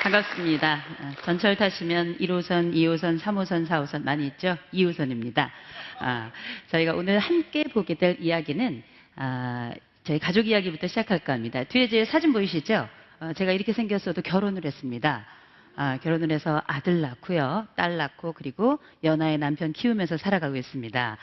반갑습니다. 전철 타시면 1호선, 2호선, 3호선, 4호선 많이 있죠? 2호선입니다. 저희가 오늘 함께 보게 될 이야기는 저희 가족 이야기부터 시작할까 합니다. 뒤에 제 사진 보이시죠? 제가 이렇게 생겼어도 결혼을 했습니다. 결혼을 해서 아들 낳고요, 딸 낳고 그리고 연하의 남편 키우면서 살아가고 있습니다.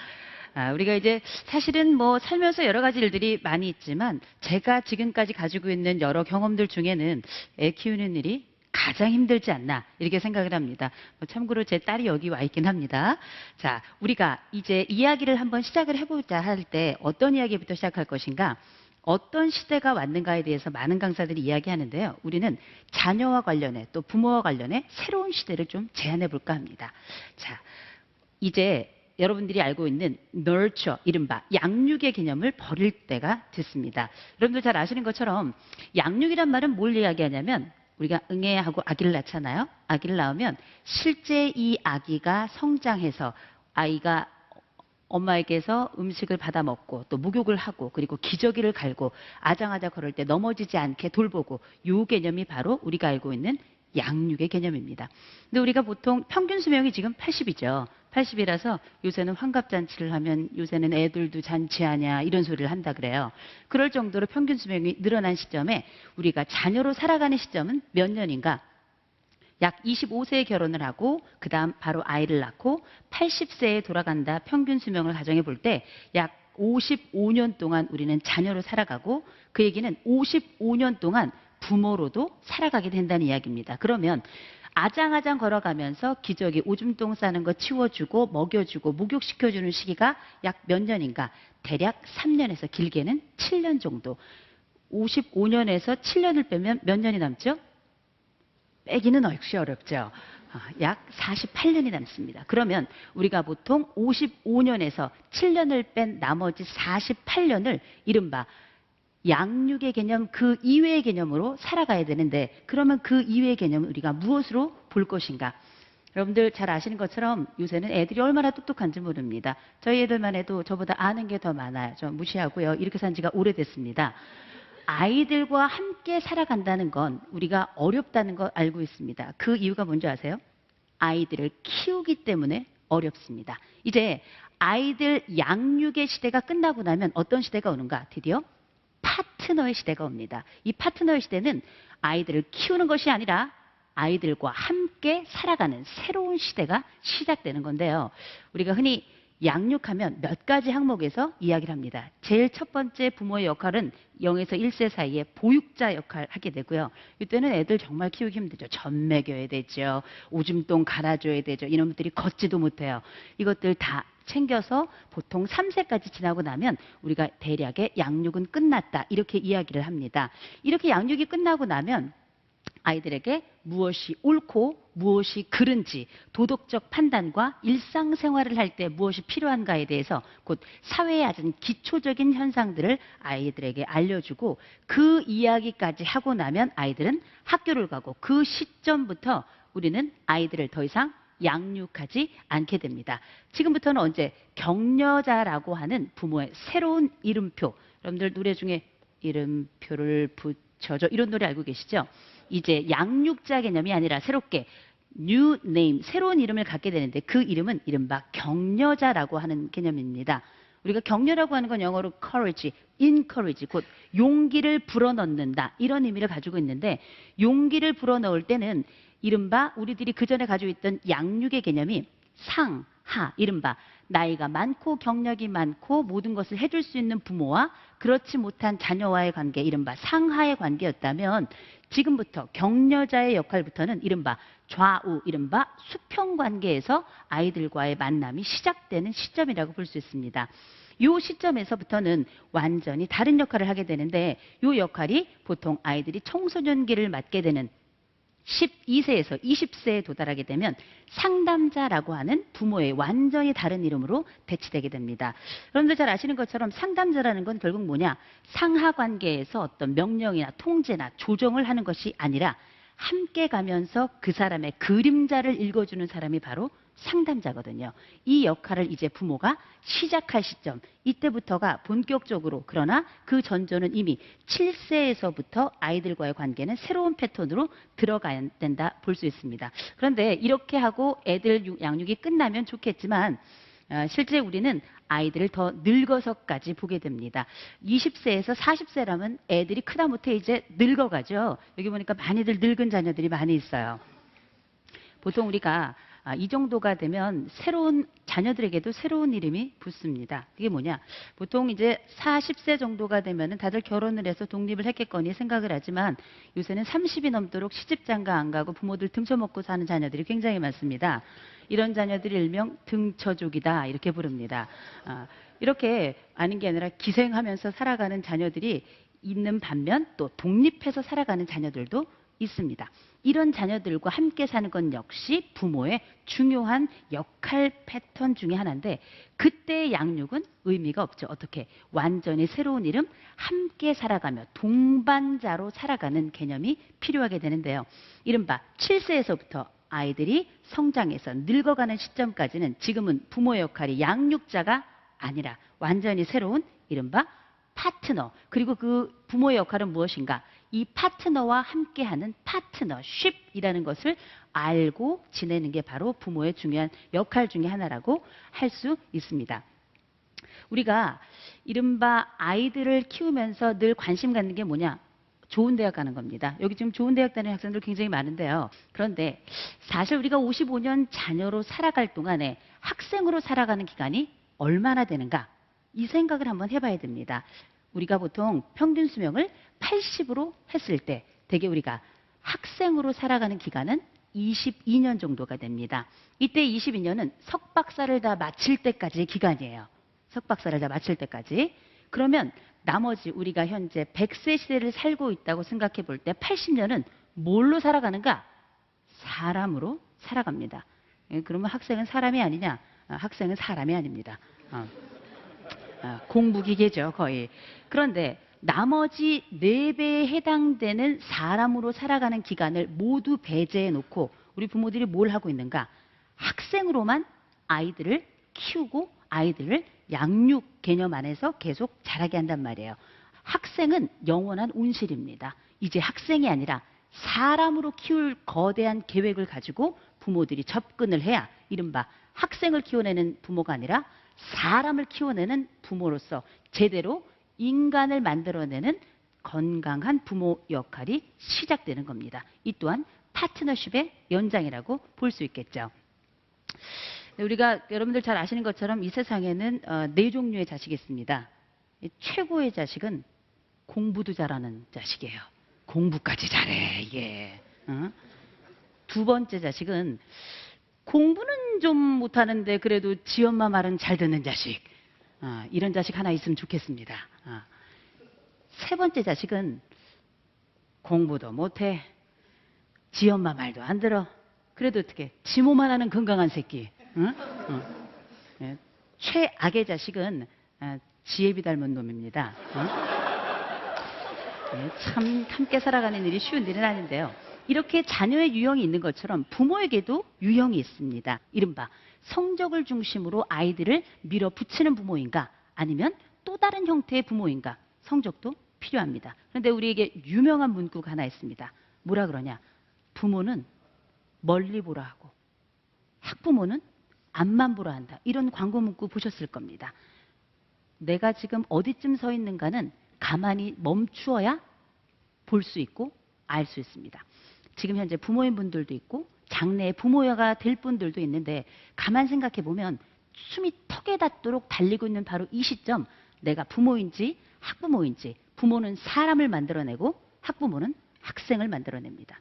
우리가 이제 사실은 뭐 살면서 여러 가지 일들이 많이 있지만 제가 지금까지 가지고 있는 여러 경험들 중에는 애 키우는 일이 가장 힘들지 않나 이렇게 생각을 합니다. 참고로 제 딸이 여기 와 있긴 합니다. 자, 우리가 이제 이야기를 한번 시작을 해보자 할 때 어떤 이야기부터 시작할 것인가? 어떤 시대가 왔는가에 대해서 많은 강사들이 이야기하는데요. 우리는 자녀와 관련해 또 부모와 관련해 새로운 시대를 좀 제안해 볼까 합니다. 자, 이제 여러분들이 알고 있는 nurture, 이른바 양육의 개념을 버릴 때가 됐습니다. 여러분들 잘 아시는 것처럼 양육이란 말은 뭘 이야기하냐면 우리가 응애하고 아기를 낳잖아요. 아기를 낳으면 실제 이 아기가 성장해서 아이가 엄마에게서 음식을 받아 먹고 또 목욕을 하고 그리고 기저귀를 갈고 아장아장 걸을 때 넘어지지 않게 돌보고 이 개념이 바로 우리가 알고 있는 양육의 개념입니다. 근데 우리가 보통 평균 수명이 지금 80이죠. 80이라서 요새는 환갑잔치를 하면 요새는 애들도 잔치하냐 이런 소리를 한다 그래요. 그럴 정도로 평균 수명이 늘어난 시점에 우리가 자녀로 살아가는 시점은 몇 년인가? 약 25세에 결혼을 하고 그 다음 바로 아이를 낳고 80세에 돌아간다 평균 수명을 가정해 볼 때 약 55년 동안 우리는 자녀로 살아가고 그 얘기는 55년 동안 부모로도 살아가게 된다는 이야기입니다. 그러면 아장아장 걸어가면서 기저귀 오줌똥 싸는 거 치워주고 먹여주고 목욕시켜주는 시기가 약 몇 년인가? 대략 3년에서 길게는 7년 정도. 55년에서 7년을 빼면 몇 년이 남죠? 빼기는 역시 어렵죠. 약 48년이 남습니다. 그러면 우리가 보통 55년에서 7년을 뺀 나머지 48년을 이른바 양육의 개념 그 이외의 개념으로 살아가야 되는데 그러면 그 이외의 개념은 우리가 무엇으로 볼 것인가? 여러분들 잘 아시는 것처럼 요새는 애들이 얼마나 똑똑한지 모릅니다. 저희 애들만 해도 저보다 아는 게 더 많아요. 저 무시하고요. 이렇게 산 지가 오래됐습니다. 아이들과 함께 살아간다는 건 우리가 어렵다는 거 알고 있습니다. 그 이유가 뭔지 아세요? 아이들을 키우기 때문에 어렵습니다. 이제 아이들 양육의 시대가 끝나고 나면 어떤 시대가 오는가? 드디어 파트너의 시대가 옵니다. 이 파트너의 시대는 아이들을 키우는 것이 아니라 아이들과 함께 살아가는 새로운 시대가 시작되는 건데요. 우리가 흔히 양육하면 몇 가지 항목에서 이야기를 합니다. 제일 첫 번째 부모의 역할은 0에서 1세 사이에 보육자 역할을 하게 되고요. 이때는 애들 정말 키우기 힘들죠. 젖 먹여야 되죠. 오줌똥 갈아줘야 되죠. 이놈들이 걷지도 못해요. 이것들 다 챙겨서 보통 3세까지 지나고 나면 우리가 대략의 양육은 끝났다. 이렇게 이야기를 합니다. 이렇게 양육이 끝나고 나면 아이들에게 무엇이 옳고 무엇이 그른지 도덕적 판단과 일상생활을 할 때 무엇이 필요한가에 대해서 곧 사회의 아주 기초적인 현상들을 아이들에게 알려주고 그 이야기까지 하고 나면 아이들은 학교를 가고 그 시점부터 우리는 아이들을 더 이상 양육하지 않게 됩니다. 지금부터는 언제? 격려자라고 하는 부모의 새로운 이름표. 여러분들 노래 중에 이름표를 붙여줘 이런 노래 알고 계시죠? 이제 양육자 개념이 아니라 새롭게 new name, 새로운 이름을 갖게 되는데 그 이름은 이른바 격려자라고 하는 개념입니다. 우리가 격려라고 하는 건 영어로 courage, encourage, 곧 용기를 불어넣는다 이런 의미를 가지고 있는데 용기를 불어넣을 때는 이른바 우리들이 그전에 가지고 있던 양육의 개념이 상, 하, 이른바 나이가 많고 경력이 많고 모든 것을 해줄 수 있는 부모와 그렇지 못한 자녀와의 관계, 이른바 상하의 관계였다면 지금부터 격려자의 역할부터는 이른바 좌우, 이른바 수평 관계에서 아이들과의 만남이 시작되는 시점이라고 볼 수 있습니다. 이 시점에서부터는 완전히 다른 역할을 하게 되는데 이 역할이 보통 아이들이 청소년기를 맞게 되는 12세에서 20세에 도달하게 되면 상담자라고 하는 부모의 완전히 다른 이름으로 배치되게 됩니다. 여러분들 잘 아시는 것처럼 상담자라는 건 결국 뭐냐? 상하 관계에서 어떤 명령이나 통제나 조정을 하는 것이 아니라 함께 가면서 그 사람의 그림자를 읽어주는 사람이 바로 상담자거든요. 이 역할을 이제 부모가 시작할 시점, 이때부터가 본격적으로, 그러나 그 전조는 이미 7세에서부터 아이들과의 관계는 새로운 패턴으로 들어가야 된다 볼 수 있습니다. 그런데 이렇게 하고 애들 양육이 끝나면 좋겠지만 실제 우리는 아이들을 더 늙어서까지 보게 됩니다. 20세에서 40세라면 애들이 크다 못해 이제 늙어가죠. 여기 보니까 많이들 늙은 자녀들이 많이 있어요. 보통 우리가 이 정도가 되면 새로운 자녀들에게도 새로운 이름이 붙습니다. 그게 뭐냐? 보통 이제 40세 정도가 되면은 다들 결혼을 해서 독립을 했겠거니 생각을 하지만 요새는 30이 넘도록 시집장가 안 가고 부모들 등쳐먹고 사는 자녀들이 굉장히 많습니다. 이런 자녀들이 일명 등처족이다 이렇게 부릅니다. 이렇게 아닌 게 아니라 기생하면서 살아가는 자녀들이 있는 반면 또 독립해서 살아가는 자녀들도 있습니다. 이런 자녀들과 함께 사는 건 역시 부모의 중요한 역할 패턴 중에 하나인데 그때의 양육은 의미가 없죠. 어떻게? 완전히 새로운 이름, 함께 살아가며 동반자로 살아가는 개념이 필요하게 되는데요. 이른바 7세에서부터 아이들이 성장해서 늙어가는 시점까지는 지금은 부모의 역할이 양육자가 아니라 완전히 새로운 이른바 파트너, 그리고 그 부모의 역할은 무엇인가? 이 파트너와 함께하는 파트너십이라는 것을 알고 지내는 게 바로 부모의 중요한 역할 중에 하나라고 할 수 있습니다. 우리가 이른바 아이들을 키우면서 늘 관심 갖는 게 뭐냐? 좋은 대학 가는 겁니다. 여기 지금 좋은 대학 다니는 학생들 굉장히 많은데요. 그런데 사실 우리가 55년 자녀로 살아갈 동안에 학생으로 살아가는 기간이 얼마나 되는가? 이 생각을 한번 해봐야 됩니다. 우리가 보통 평균 수명을 80으로 했을 때 대개 우리가 학생으로 살아가는 기간은 22년 정도가 됩니다. 이때 22년은 석박사를 다 마칠 때까지의 기간이에요. 석박사를 다 마칠 때까지. 그러면 나머지 우리가 현재 100세 시대를 살고 있다고 생각해 볼 때 80년은 뭘로 살아가는가? 사람으로 살아갑니다. 그러면 학생은 사람이 아니냐? 학생은 사람이 아닙니다. 공부기계죠, 거의. 그런데 나머지 4배에 해당되는 사람으로 살아가는 기간을 모두 배제해 놓고 우리 부모들이 뭘 하고 있는가? 학생으로만 아이들을 키우고 아이들을 양육 개념 안에서 계속 자라게 한단 말이에요. 학생은 영원한 온실입니다. 이제 학생이 아니라 사람으로 키울 거대한 계획을 가지고 부모들이 접근을 해야 이른바 학생을 키워내는 부모가 아니라 사람을 키워내는 부모로서 제대로 인간을 만들어내는 건강한 부모 역할이 시작되는 겁니다. 이 또한 파트너십의 연장이라고 볼 수 있겠죠. 우리가 여러분들 잘 아시는 것처럼 이 세상에는 4종류의 자식이 있습니다. 최고의 자식은 공부도 잘하는 자식이에요. 공부까지 잘해 이게. 두 번째 자식은 공부는 좀 못하는데 그래도 지 엄마 말은 잘 듣는 자식. 이런 자식 하나 있으면 좋겠습니다. 세 번째 자식은 공부도 못해. 지 엄마 말도 안 들어. 그래도 어떻게 지 몸만 하는 건강한 새끼. 예, 최악의 자식은 지혜비 닮은 놈입니다. 예, 참 함께 살아가는 일이 쉬운 일은 아닌데요. 이렇게 자녀의 유형이 있는 것처럼 부모에게도 유형이 있습니다. 이른바 성적을 중심으로 아이들을 밀어붙이는 부모인가 아니면 또 다른 형태의 부모인가 성적도 필요합니다. 그런데 우리에게 유명한 문구가 하나 있습니다. 뭐라 그러냐? 부모는 멀리 보라 하고 학부모는 앞만 보라 한다. 이런 광고 문구 보셨을 겁니다. 내가 지금 어디쯤 서 있는가는 가만히 멈추어야 볼 수 있고 알 수 있습니다. 지금 현재 부모인 분들도 있고 장래에 부모가 될 분들도 있는데 가만 생각해 보면 숨이 턱에 닿도록 달리고 있는 바로 이 시점 내가 부모인지 학부모인지 부모는 사람을 만들어내고 학부모는 학생을 만들어냅니다.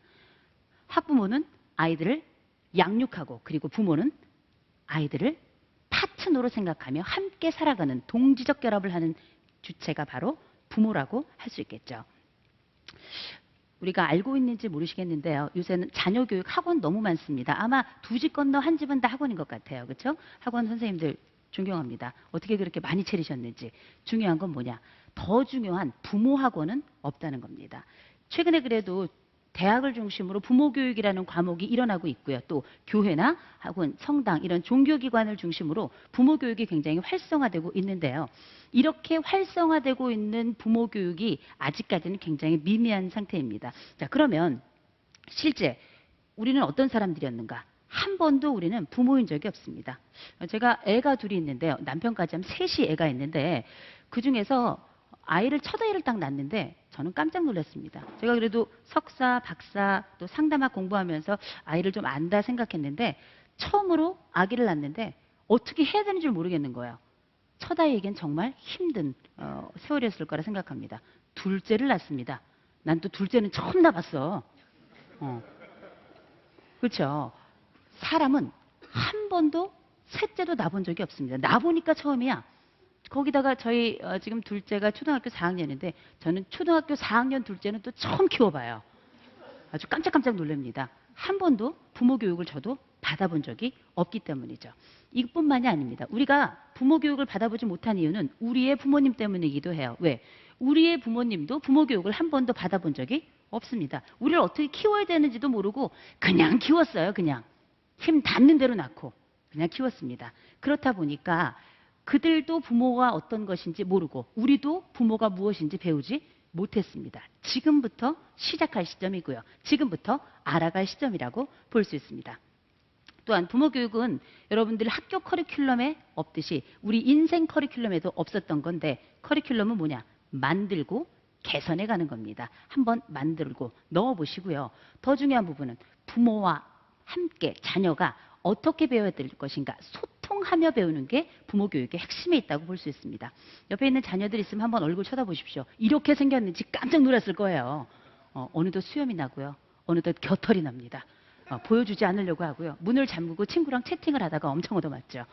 학부모는 아이들을 양육하고 그리고 부모는 아이들을 파트너로 생각하며 함께 살아가는 동지적 결합을 하는 주체가 바로 부모라고 할 수 있겠죠. 우리가 알고 있는지 모르시겠는데요. 요새는 자녀 교육 학원 너무 많습니다. 아마 두 집 건너 한 집은 다 학원인 것 같아요. 그렇죠? 학원 선생님들 존경합니다. 어떻게 그렇게 많이 차리셨는지. 중요한 건 뭐냐? 더 중요한 부모 학원은 없다는 겁니다. 최근에 그래도 대학을 중심으로 부모 교육이라는 과목이 일어나고 있고요. 또 교회나 학원, 성당 이런 종교기관을 중심으로 부모 교육이 굉장히 활성화되고 있는데요. 이렇게 활성화되고 있는 부모 교육이 아직까지는 굉장히 미미한 상태입니다. 자, 그러면 실제 우리는 어떤 사람들이었는가? 한 번도 우리는 부모인 적이 없습니다. 제가 애가 둘이 있는데요. 남편까지 하면 셋이 애가 있는데 그중에서 첫 아이를 딱 낳는데 저는 깜짝 놀랐습니다. 제가 그래도 석사, 박사 또 상담학 공부하면서 아이를 좀 안다 생각했는데 처음으로 아기를 낳는데 어떻게 해야 되는 줄 모르겠는 거예요. 첫 아이에겐 정말 힘든 세월이었을 거라 생각합니다. 둘째를 낳습니다. 난 또 둘째는 처음 낳았어. 그렇죠. 사람은 한 번도 셋째도 낳아본 적이 없습니다. 낳아보니까 처음이야. 거기다가 저희 지금 둘째가 초등학교 4학년인데 저는 초등학교 4학년 둘째는 또 처음 키워봐요. 아주 깜짝깜짝 놀랍니다. 한 번도 부모 교육을 저도 받아본 적이 없기 때문이죠. 이것뿐만이 아닙니다. 우리가 부모 교육을 받아보지 못한 이유는 우리의 부모님 때문이기도 해요. 왜? 우리의 부모님도 부모 교육을 한 번도 받아본 적이 없습니다. 우리를 어떻게 키워야 되는지도 모르고 그냥 키웠어요. 그냥 힘 닿는 대로 낳고 그냥 키웠습니다. 그렇다 보니까 그들도 부모가 어떤 것인지 모르고 우리도 부모가 무엇인지 배우지 못했습니다. 지금부터 시작할 시점이고요. 지금부터 알아갈 시점이라고 볼 수 있습니다. 또한 부모 교육은 여러분들 학교 커리큘럼에 없듯이 우리 인생 커리큘럼에도 없었던 건데 커리큘럼은 뭐냐? 만들고 개선해 가는 겁니다. 한번 만들고 넣어보시고요. 더 중요한 부분은 부모와 함께 자녀가 어떻게 배워야 될 것인가 소통하며 배우는 게 부모 교육의 핵심에 있다고 볼 수 있습니다. 옆에 있는 자녀들 있으면 한번 얼굴 쳐다보십시오. 이렇게 생겼는지 깜짝 놀랐을 거예요. 어느덧 수염이 나고요. 어느덧 겨털이 납니다. 보여주지 않으려고 하고요. 문을 잠그고 친구랑 채팅을 하다가 엄청 얻어맞죠.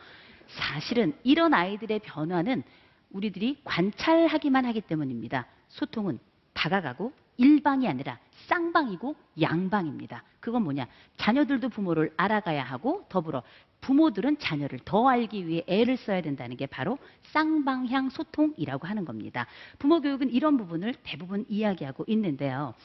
사실은 이런 아이들의 변화는 우리들이 관찰하기만 하기 때문입니다. 소통은 다가가고 일방이 아니라 쌍방이고 양방입니다. 그건 뭐냐? 자녀들도 부모를 알아가야 하고 더불어 부모들은 자녀를 더 알기 위해 애를 써야 된다는 게 바로 쌍방향 소통이라고 하는 겁니다. 부모 교육은 이런 부분을 대부분 이야기하고 있는데요.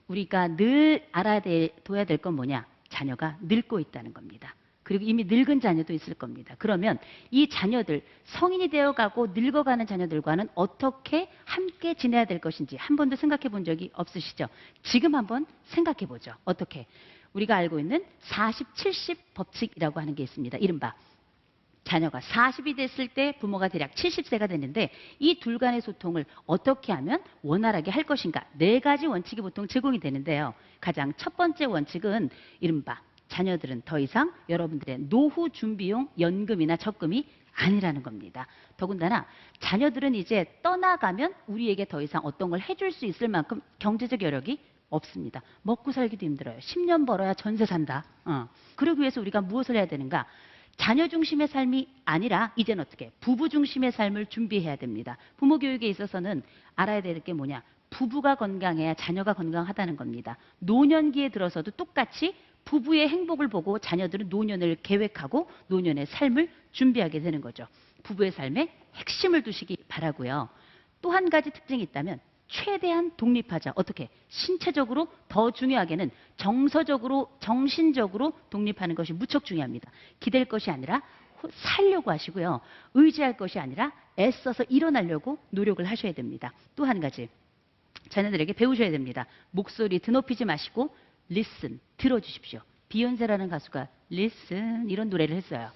우리가 늘 알아둬야 될 건 뭐냐? 자녀가 늙고 있다는 겁니다. 그리고 이미 늙은 자녀도 있을 겁니다. 그러면 이 자녀들, 성인이 되어가고 늙어가는 자녀들과는 어떻게 함께 지내야 될 것인지 한 번도 생각해 본 적이 없으시죠? 지금 한번 생각해 보죠. 어떻게? 우리가 알고 있는 40-70 법칙이라고 하는 게 있습니다. 이른바 자녀가 40이 됐을 때 부모가 대략 70세가 됐는데 이 둘 간의 소통을 어떻게 하면 원활하게 할 것인가? 4가지 원칙이 보통 제공이 되는데요. 가장 첫 번째 원칙은 이른바 자녀들은 더 이상 여러분들의 노후 준비용 연금이나 적금이 아니라는 겁니다. 더군다나 자녀들은 이제 떠나가면 우리에게 더 이상 어떤 걸 해줄 수 있을 만큼 경제적 여력이 없습니다. 먹고 살기도 힘들어요. 10년 벌어야 전세 산다. 그러기 위해서 우리가 무엇을 해야 되는가? 자녀 중심의 삶이 아니라 이제는 어떻게? 부부 중심의 삶을 준비해야 됩니다. 부모 교육에 있어서는 알아야 될 게 뭐냐? 부부가 건강해야 자녀가 건강하다는 겁니다. 노년기에 들어서도 똑같이 부부의 행복을 보고 자녀들은 노년을 계획하고 노년의 삶을 준비하게 되는 거죠. 부부의 삶에 핵심을 두시기 바라고요. 또 한 가지 특징이 있다면 최대한 독립하자. 어떻게? 신체적으로 더 중요하게는 정서적으로, 정신적으로 독립하는 것이 무척 중요합니다. 기댈 것이 아니라 살려고 하시고요. 의지할 것이 아니라 애써서 일어나려고 노력을 하셔야 됩니다. 또 한 가지. 자녀들에게 배우셔야 됩니다. 목소리 드높이지 마시고 listen, 들어주십시오. 비욘세라는 가수가 listen 이런 노래를 했어요.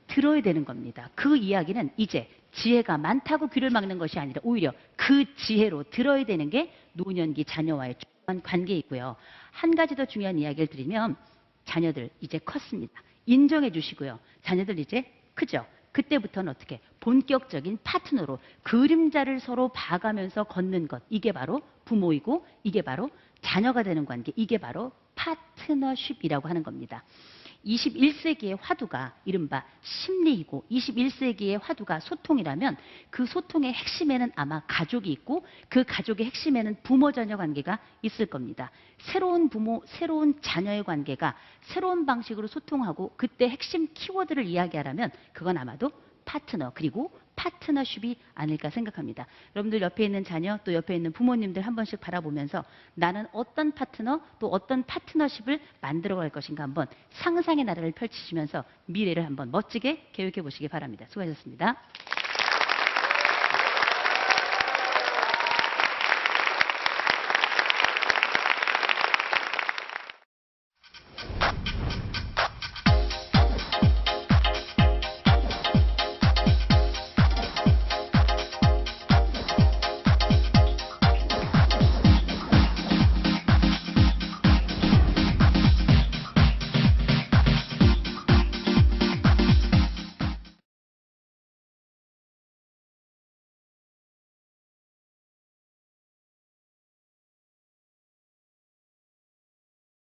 들어야 되는 겁니다. 그 이야기는 이제 지혜가 많다고 귀를 막는 것이 아니라 오히려 그 지혜로 들어야 되는 게 노년기 자녀와의 중요한 관계이고요. 한 가지 더 중요한 이야기를 드리면 자녀들 이제 컸습니다. 인정해 주시고요. 자녀들 이제 크죠. 그때부터는 어떻게 본격적인 파트너로 그림자를 서로 봐가면서 걷는 것. 이게 바로 부모이고 이게 바로 자녀가 되는 관계. 이게 바로 파트너십이라고 하는 겁니다. 21세기의 화두가 이른바 심리이고 21세기의 화두가 소통이라면 그 소통의 핵심에는 아마 가족이 있고 그 가족의 핵심에는 부모 자녀 관계가 있을 겁니다. 새로운 부모, 새로운 자녀의 관계가 새로운 방식으로 소통하고 그때 핵심 키워드를 이야기하라면 그건 아마도 파트너 그리고 파트너십이 아닐까 생각합니다. 여러분들 옆에 있는 자녀 또 옆에 있는 부모님들 한 번씩 바라보면서 나는 어떤 파트너 또 어떤 파트너십을 만들어갈 것인가 한번 상상의 나래를 펼치시면서 미래를 한번 멋지게 계획해 보시기 바랍니다. 수고하셨습니다.